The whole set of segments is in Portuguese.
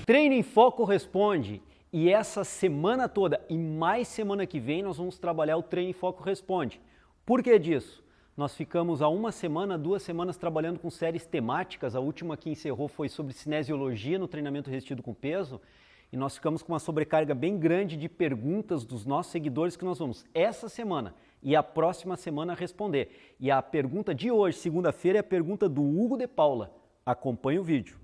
Treino em Foco Responde. E essa semana toda e mais semana que vem nós vamos trabalhar o Treino em Foco Responde. Por que disso? Nós ficamos há uma semana, 2 semanas trabalhando com séries temáticas. A última que encerrou foi sobre cinesiologia no treinamento resistido com peso. E nós ficamos com uma sobrecarga bem grande de perguntas dos nossos seguidores que nós vamos essa semana e a próxima semana responder. E a pergunta de hoje, segunda-feira, é a pergunta do Hugo de Paula. Acompanhe o vídeo.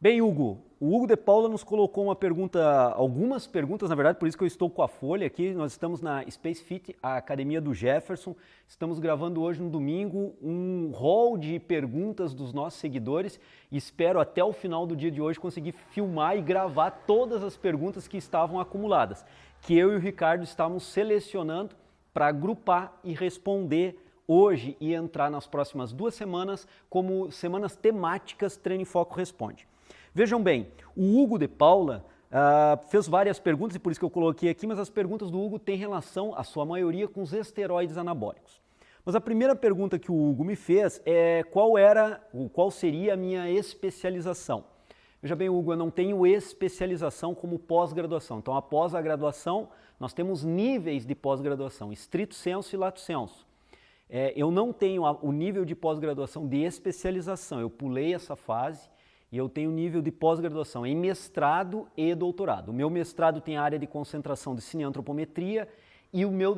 Bem, Hugo, o Hugo de Paula nos colocou algumas perguntas, na verdade, por isso que eu estou com a folha aqui. Nós estamos na Space Fit, a academia do Jefferson. Estamos gravando hoje, no domingo, um hall de perguntas dos nossos seguidores. E espero até o final do dia de hoje conseguir filmar e gravar todas as perguntas que estavam acumuladas, que eu e o Ricardo estávamos selecionando para agrupar e responder hoje e entrar nas próximas 2 semanas como semanas temáticas Treino em Foco Responde. Vejam bem, o Hugo de Paula fez várias perguntas e por isso que eu coloquei aqui, mas as perguntas do Hugo têm relação, a sua maioria, com os esteroides anabólicos. Mas a primeira pergunta que o Hugo me fez é qual seria a minha especialização. Veja bem, Hugo, eu não tenho especialização como pós-graduação. Então, após a graduação, nós temos níveis de pós-graduação, estrito sensu e lato sensu. Eu não tenho o nível de pós-graduação de especialização, eu pulei essa fase. E eu tenho nível de pós-graduação em mestrado e doutorado. O meu mestrado tem a área de concentração de cineantropometria e o meu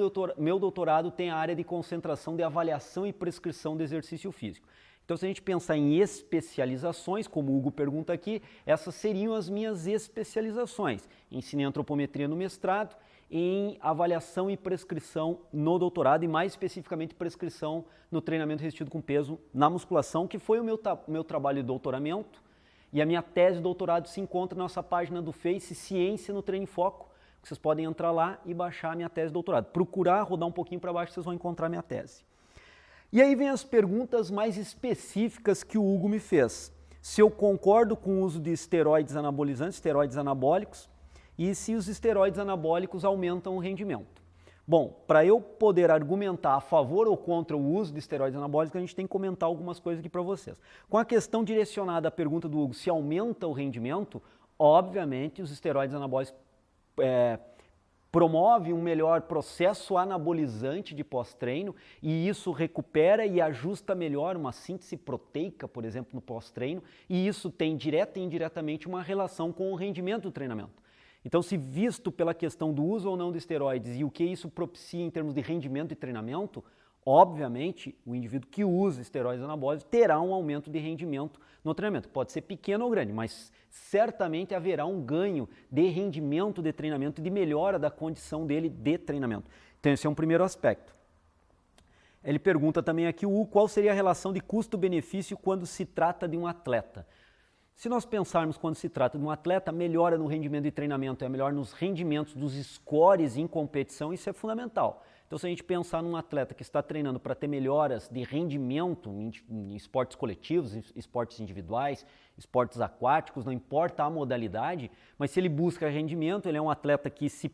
doutorado tem a área de concentração de avaliação e prescrição de exercício físico. Então, se a gente pensar em especializações, como o Hugo pergunta aqui, essas seriam as minhas especializações em cineantropometria no mestrado, em avaliação e prescrição no doutorado e mais especificamente prescrição no treinamento resistido com peso na musculação, que foi o meu trabalho de doutoramento. E a minha tese de doutorado se encontra na nossa página do Face, Ciência no Treino em Foco. Vocês podem entrar lá e baixar a minha tese de doutorado. Procurar, rodar um pouquinho para baixo, vocês vão encontrar a minha tese. E aí vem as perguntas mais específicas que o Hugo me fez. Se eu concordo com o uso de esteroides anabolizantes, esteroides anabólicos, e se os esteroides anabólicos aumentam o rendimento. Bom, para eu poder argumentar a favor ou contra o uso de esteroides anabólicos, a gente tem que comentar algumas coisas aqui para vocês. Com a questão direcionada à pergunta do Hugo, se aumenta o rendimento, obviamente os esteroides anabólicos promovem um melhor processo anabolizante de pós-treino e isso recupera e ajusta melhor uma síntese proteica, por exemplo, no pós-treino, e isso tem direta e indiretamente uma relação com o rendimento do treinamento. Então, se visto pela questão do uso ou não de esteroides e o que isso propicia em termos de rendimento e treinamento, obviamente, o indivíduo que usa esteroides anabólicos terá um aumento de rendimento no treinamento. Pode ser pequeno ou grande, mas certamente haverá um ganho de rendimento de treinamento e de melhora da condição dele de treinamento. Então, esse é um primeiro aspecto. Ele pergunta também aqui, qual seria a relação de custo-benefício quando se trata de um atleta? Se nós pensarmos quando se trata de um atleta, melhora no rendimento de treinamento, é melhor nos rendimentos dos scores em competição, isso é fundamental. Então, se a gente pensar num atleta que está treinando para ter melhoras de rendimento em esportes coletivos, em esportes individuais, esportes aquáticos, não importa a modalidade, mas se ele busca rendimento, ele é um atleta que se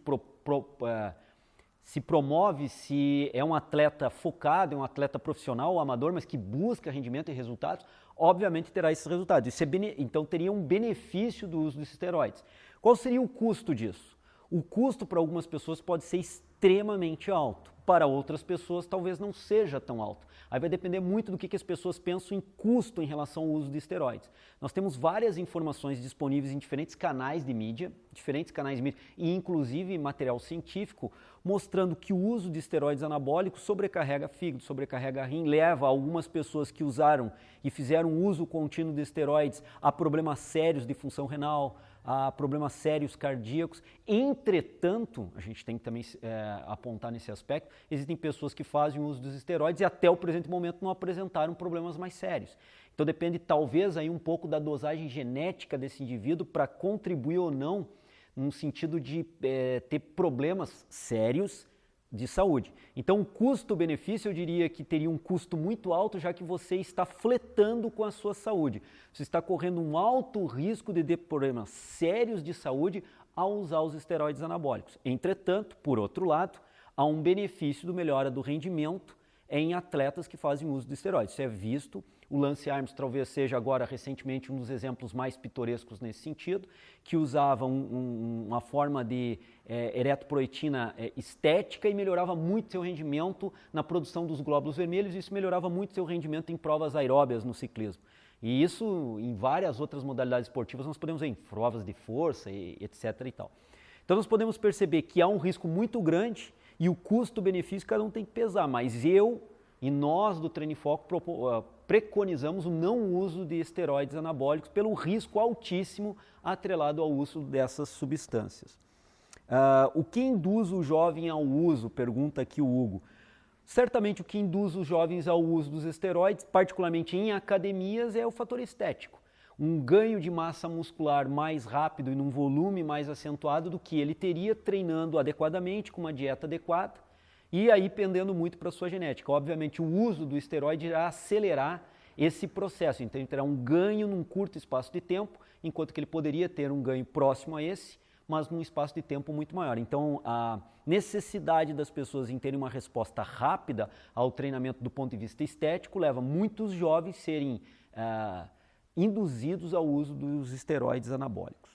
promove, se é um atleta focado, é um atleta profissional ou amador, mas que busca rendimento e resultados, obviamente terá esses resultados. Então teria um benefício do uso dos esteroides. Qual seria o custo disso? O custo para algumas pessoas pode ser extremamente alto, para outras pessoas talvez não seja tão alto. Aí vai depender muito do que as pessoas pensam em custo em relação ao uso de esteroides. Nós temos várias informações disponíveis em diferentes canais de mídia e inclusive material científico, mostrando que o uso de esteroides anabólicos sobrecarrega fígado, sobrecarrega rim, leva algumas pessoas que usaram e fizeram uso contínuo de esteroides a problemas sérios de função renal, a problemas sérios cardíacos. Entretanto, a gente tem que também apontar nesse aspecto, existem pessoas que fazem uso dos esteroides e até o presente momento não apresentaram problemas mais sérios. Então depende talvez aí um pouco da dosagem genética desse indivíduo para contribuir ou não no sentido de ter problemas sérios de saúde. Então o custo-benefício eu diria que teria um custo muito alto, já que você está fletando com a sua saúde. Você está correndo um alto risco de ter problemas sérios de saúde ao usar os esteroides anabólicos. Entretanto, por outro lado, há um benefício do melhora do rendimento em atletas que fazem uso de esteroides. Isso é visto, o Lance Armstrong talvez seja agora recentemente um dos exemplos mais pitorescos nesse sentido, que usava uma forma de eritropoetina estética e melhorava muito seu rendimento na produção dos glóbulos vermelhos, e isso melhorava muito seu rendimento em provas aeróbias no ciclismo. E isso em várias outras modalidades esportivas nós podemos ver em provas de força, etc. e tal. Então nós podemos perceber que há um risco muito grande e o custo-benefício cada um tem que pesar, mas eu e nós do Treino em Foco preconizamos o não uso de esteroides anabólicos pelo risco altíssimo atrelado ao uso dessas substâncias. O que induz o jovem ao uso? Pergunta aqui o Hugo. Certamente o que induz os jovens ao uso dos esteroides, particularmente em academias, é o fator estético. Um ganho de massa muscular mais rápido e num volume mais acentuado do que ele teria treinando adequadamente, com uma dieta adequada, e aí pendendo muito para a sua genética. Obviamente o uso do esteroide irá acelerar esse processo, então ele terá um ganho num curto espaço de tempo, enquanto que ele poderia ter um ganho próximo a esse, mas num espaço de tempo muito maior. Então a necessidade das pessoas em terem uma resposta rápida ao treinamento do ponto de vista estético leva muitos jovens a serem induzidos ao uso dos esteroides anabólicos.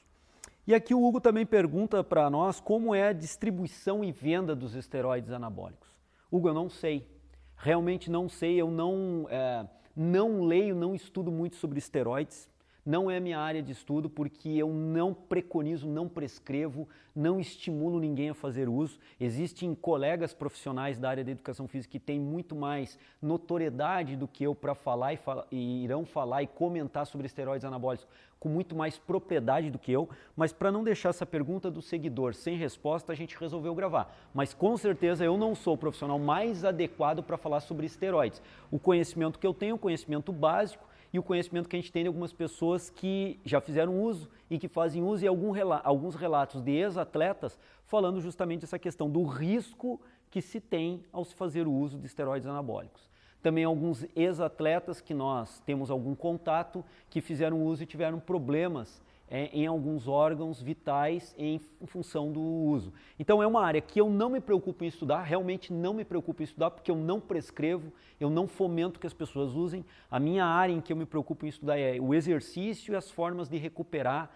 E aqui o Hugo também pergunta para nós como é a distribuição e venda dos esteroides anabólicos. Hugo, eu não sei, realmente não sei, eu não leio, não estudo muito sobre esteroides, não é minha área de estudo porque eu não preconizo, não prescrevo, não estimulo ninguém a fazer uso. Existem colegas profissionais da área da educação física que têm muito mais notoriedade do que eu para falar e irão falar e comentar sobre esteroides anabólicos com muito mais propriedade do que eu, mas para não deixar essa pergunta do seguidor sem resposta, a gente resolveu gravar. Mas com certeza eu não sou o profissional mais adequado para falar sobre esteroides. O conhecimento que eu tenho é um conhecimento básico, e o conhecimento que a gente tem de algumas pessoas que já fizeram uso e que fazem uso e alguns relatos de ex-atletas falando justamente essa questão do risco que se tem ao se fazer o uso de esteroides anabólicos. Também alguns ex-atletas que nós temos algum contato que fizeram uso e tiveram problemas em alguns órgãos vitais em função do uso. Então é uma área que eu não me preocupo em estudar, realmente não me preocupo em estudar porque eu não prescrevo, eu não fomento que as pessoas usem. A minha área em que eu me preocupo em estudar é o exercício e as formas de recuperar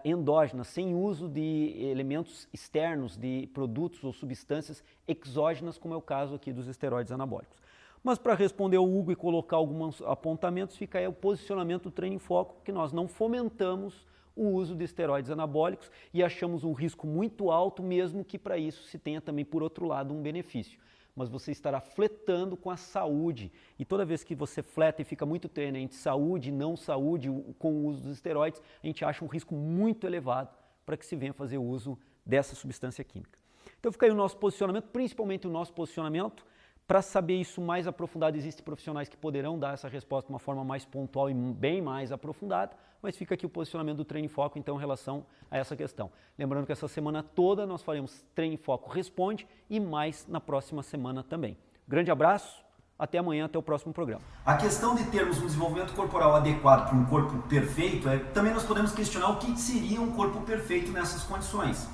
endógenas, sem uso de elementos externos, de produtos ou substâncias exógenas, como é o caso aqui dos esteroides anabólicos. Mas para responder ao Hugo e colocar alguns apontamentos, fica aí o posicionamento do Treino em Foco, que nós não fomentamos o uso de esteroides anabólicos e achamos um risco muito alto, mesmo que para isso se tenha também, por outro lado, um benefício. Mas você estará fletando com a saúde, e toda vez que você fleta e fica muito tênue entre saúde e não saúde com o uso dos esteroides, a gente acha um risco muito elevado para que se venha fazer uso dessa substância química. Então fica aí o nosso posicionamento, principalmente o nosso posicionamento. Para saber isso mais aprofundado, existem profissionais que poderão dar essa resposta de uma forma mais pontual e bem mais aprofundada, mas fica aqui o posicionamento do Treino em Foco, então, em relação a essa questão. Lembrando que essa semana toda nós faremos Treino em Foco Responde e mais na próxima semana também. Grande abraço, até amanhã, até o próximo programa. A questão de termos um desenvolvimento corporal adequado para um corpo perfeito, também nós podemos questionar o que seria um corpo perfeito nessas condições.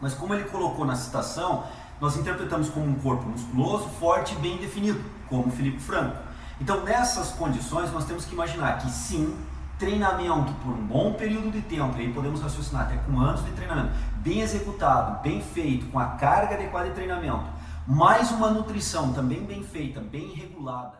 Mas como ele colocou na citação, nós interpretamos como um corpo musculoso, forte e bem definido, como o Felipe Franco. Então, nessas condições, nós temos que imaginar que sim, treinamento por um bom período de tempo, e aí podemos raciocinar até com anos de treinamento, bem executado, bem feito, com a carga adequada de treinamento, mais uma nutrição também bem feita, bem regulada,